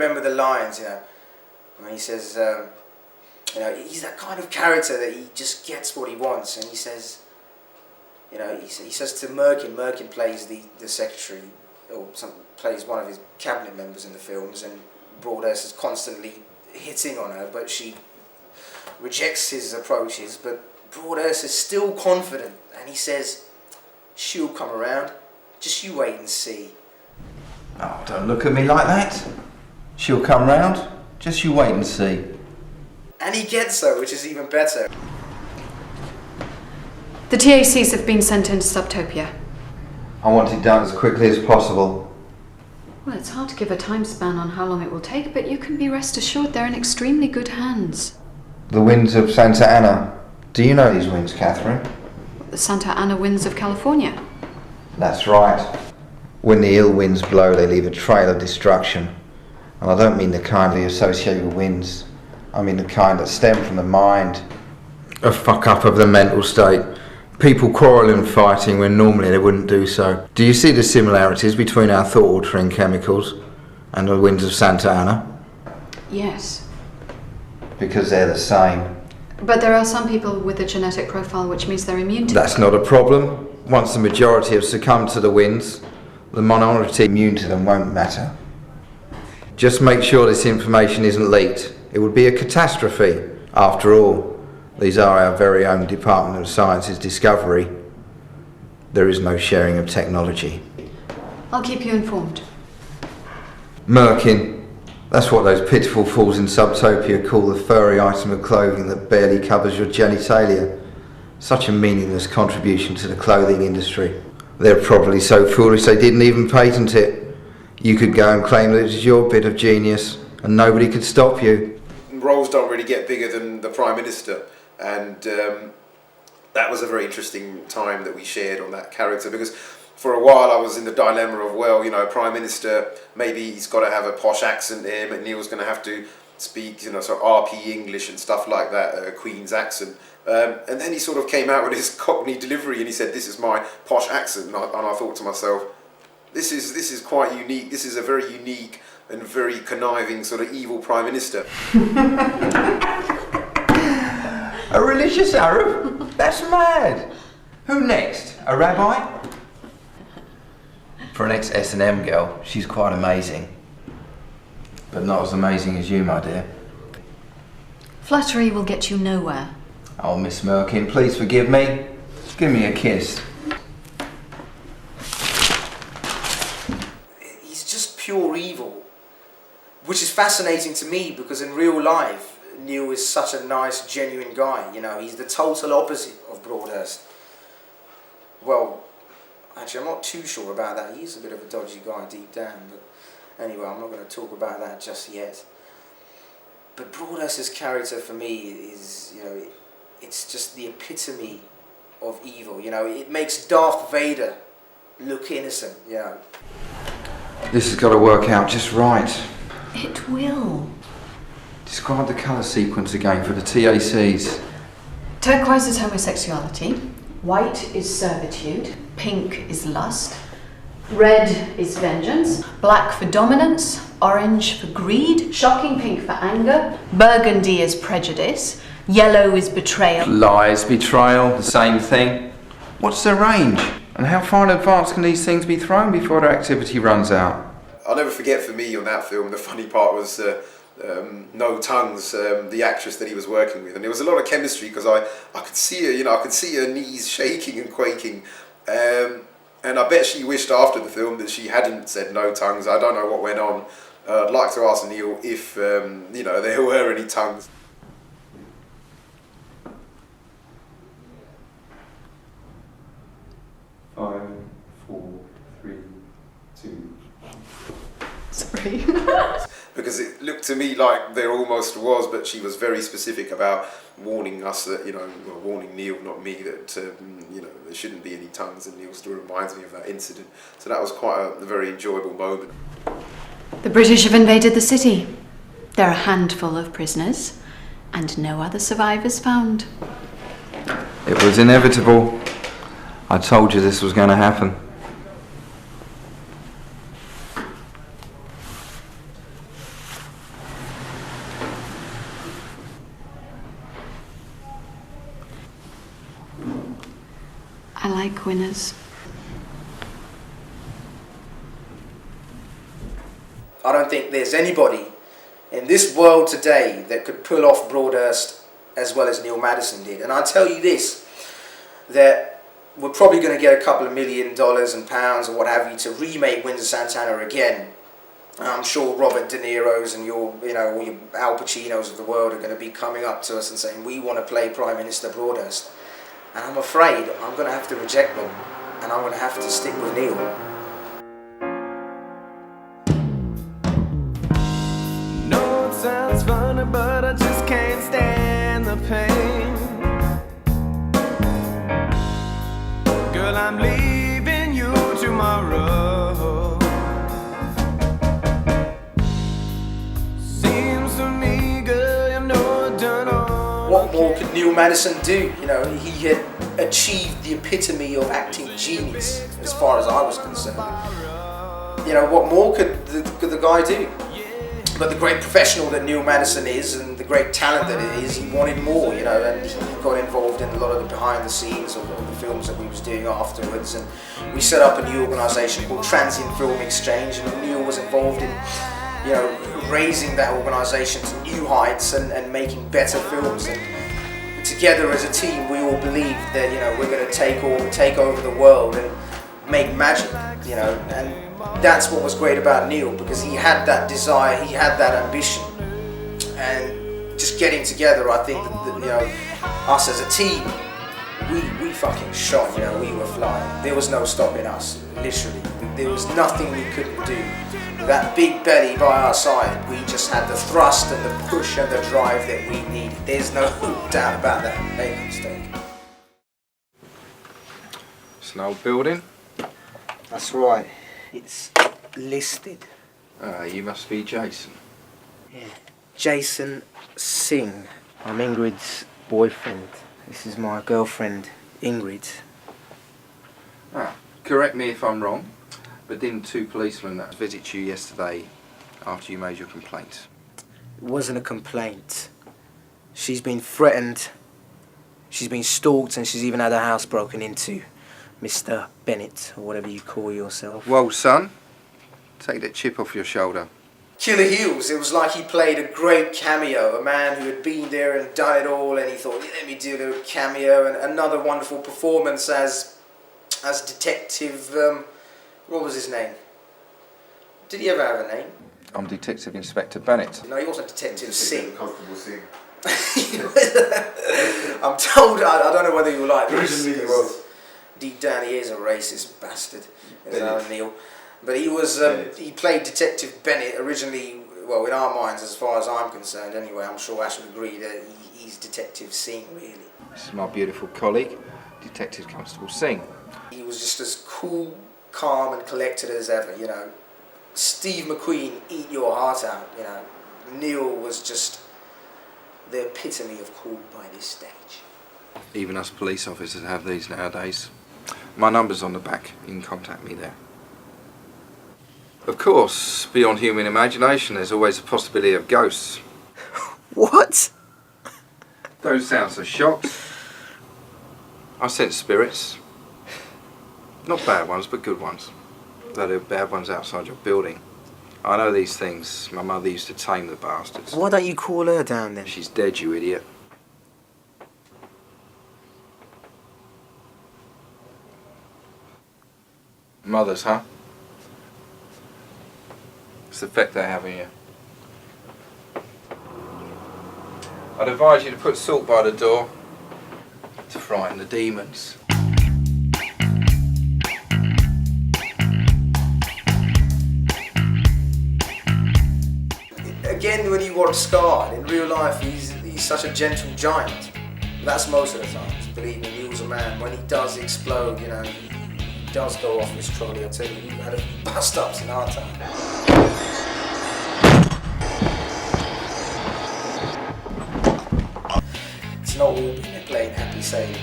remember the lines, you know, when he says, you know, he's that kind of character that he just gets what he wants, and he says, you know, he says to Merkin plays the secretary, or plays one of his cabinet members in the films, and Broadhurst is constantly hitting on her, but she rejects his approaches, but Broadhurst is still confident, and he says, she'll come around, just you wait and see. Oh, don't look at me like that. She'll come round, just you wait and see. And he gets her, which is even better. The TACs have been sent into Subtopia. I want it done as quickly as possible. Well, it's hard to give a time span on how long it will take, but you can be rest assured they're in extremely good hands. The winds of Santa Ana. Do you know these winds, Catherine? The Santa Ana winds of California. That's right. When the ill winds blow, they leave a trail of destruction. And I don't mean the kindly associated with winds. I mean the kind that stem from the mind. A fuck-up of the mental state. People quarrelling and fighting when normally they wouldn't do so. Do you see the similarities between our thought-altering chemicals and the winds of Santa Ana? Yes. Because they're the same. But there are some people with a genetic profile which means they're immune to That's not a problem. Once the majority have succumbed to the winds, the minority immune to them won't matter. Just make sure this information isn't leaked. It would be a catastrophe. After all, these are our very own Department of Science's discovery. There is no sharing of technology. I'll keep you informed. Merkin. That's what those pitiful fools in Subtopia call the furry item of clothing that barely covers your genitalia. Such a meaningless contribution to the clothing industry. They're probably so foolish they didn't even patent it. You could go and claim that it was your bit of genius and nobody could stop you. Roles don't really get bigger than the Prime Minister, and that was a very interesting time that we shared on that character, because for a while I was in the dilemma of, well, you know, Prime Minister, maybe he's got to have a posh accent to him, and Neil's going to have to speak, you know, sort of RP English and stuff like that, Queen's accent. And then he sort of came out with his Cockney delivery, and he said, "This is my posh accent," and I thought to myself, this is quite unique. This is a very unique and very conniving sort of evil Prime Minister. A religious Arab? That's mad. Who next? A rabbi? For an ex-S&M girl, she's quite amazing. But not as amazing as you, my dear. Flattery will get you nowhere. Oh, Miss Merkin, please forgive me. Give me a kiss. He's just pure evil, which is fascinating to me, because in real life, Neil is such a nice, genuine guy. You know, he's the total opposite of Broadhurst. Well, actually, I'm not too sure about that. He's a bit of a dodgy guy deep down, but anyway, I'm not going to talk about that just yet. But Broadhurst's character for me is, you know, it's just the epitome of evil. You know, it makes Darth Vader look innocent. You know. This has got to work out just right. It will. Describe the colour sequence again for the TACs. Turquoise is homosexuality, white is servitude, pink is lust, red is vengeance, black for dominance, orange for greed, shocking pink for anger, burgundy is prejudice, yellow is betrayal. Lies, betrayal, the same thing. What's their range? And how far in advance can these things be thrown before their activity runs out? I'll never forget, for me on that film, the funny part was No Tongues, the actress that he was working with, and there was a lot of chemistry, because I could see her, you know, I could see her knees shaking and quaking, and I bet she wished after the film that she hadn't said no tongues. I don't know what went on. I'd like to ask Neil if you know, there were any tongues. Five, 4, 3, 2. Sorry. Because it looked to me like there almost was, but she was very specific about warning us that, you know, well, warning Neil, not me, that you know, there shouldn't be any tongues, and Neil still reminds me of that incident. So that was quite a very enjoyable moment. The British have invaded the city. There are a handful of prisoners, and no other survivors found. It was inevitable. I told you this was going to happen. lookalike winners. I don't think there's anybody in this world today that could pull off Broadhurst as well as Neil Maddison did. And I tell you this, that we're probably going to get a couple of $1 million and pounds or what have you to remake Windsor Santana again. I'm sure Robert De Niro's and all your Al Pacinos of the world are going to be coming up to us and saying, we want to play Prime Minister Broadhurst. And I'm afraid I'm going to have to reject them, and I'm going to have to stick with Neil. No, it sounds funny, but I just can't stand the pain. Girl, I'm leaving you tomorrow. Seems to me, girl, you know I've done all. What more could Neil Maddison do? You know, he had achieved the epitome of acting genius, as far as I was concerned. You know, what more could the guy do? But the great professional that Neil Maddison is, and the great talent that it is, he wanted more, you know, and he got involved in a lot of the behind the scenes of the films that we was doing afterwards. And we set up a new organisation called Transient Film Exchange, and Neil was involved in, you know, raising that organisation to new heights and making better films. And together as a team, we all believed that, you know, we're going to take over the world and make magic, you know. And that's what was great about Neil, because he had that desire, he had that ambition, and just getting together, I think that, you know, us as a team, we fucking shone, you know, we were flying. There was no stopping us, literally. There was nothing we couldn't do. That big belly by our side, we just had the thrust and the push and the drive that we needed. There's no doubt about that. Make no mistake. It's an old building. That's right. It's listed. You must be Jason. Yeah. Jason Singh. I'm Ingrid's boyfriend. This is my girlfriend, Ingrid. Correct me if I'm wrong, but didn't two policemen that visit you yesterday after you made your complaint? It wasn't a complaint. She's been threatened, she's been stalked, and she's even had her house broken into. Mr. Bennett, or whatever you call yourself. Well, son, take that chip off your shoulder. Killer Heels, it was like he played a great cameo, a man who had been there and done it all, and he thought, let me do a little cameo, and another wonderful performance as Detective, what was his name? Did he ever have a name? I'm Detective Inspector Bennett. No, he wasn't Detective Singh. Constable Singh. I'm told, I don't know whether you like this. Originally he was. Deep down he is a racist bastard, as Bennett. Neil. But he was, he played Detective Bennett originally, well, in our minds, as far as I'm concerned anyway. I'm sure Ash would agree that he's Detective Singh, really. This is my beautiful colleague, Detective Constable Singh. He was just as cool, calm and collected as ever, you know. Steve McQueen, eat your heart out, you know. Neil was just the epitome of cool by this stage. Even us police officers have these nowadays. My number's on the back, you can contact me there. Of course, beyond human imagination, there's always a possibility of ghosts. What? Don't sound so shocked. I sense spirits. Not bad ones, but good ones. Though there are bad ones outside your building. I know these things. My mother used to tame the bastards. Why don't you call her down then? She's dead, you idiot. Mothers, huh? It's the effect they have on you. I'd advise you to put salt by the door to frighten the demons. Again, when you watch Scarred, in real life he's such a gentle giant. That's most of the times. Believe me, Neil's a man. When he does explode, you know, he does go off his trolley. I tell you, we've had a few bust-ups in our time. It's not all been a plain happy sailing.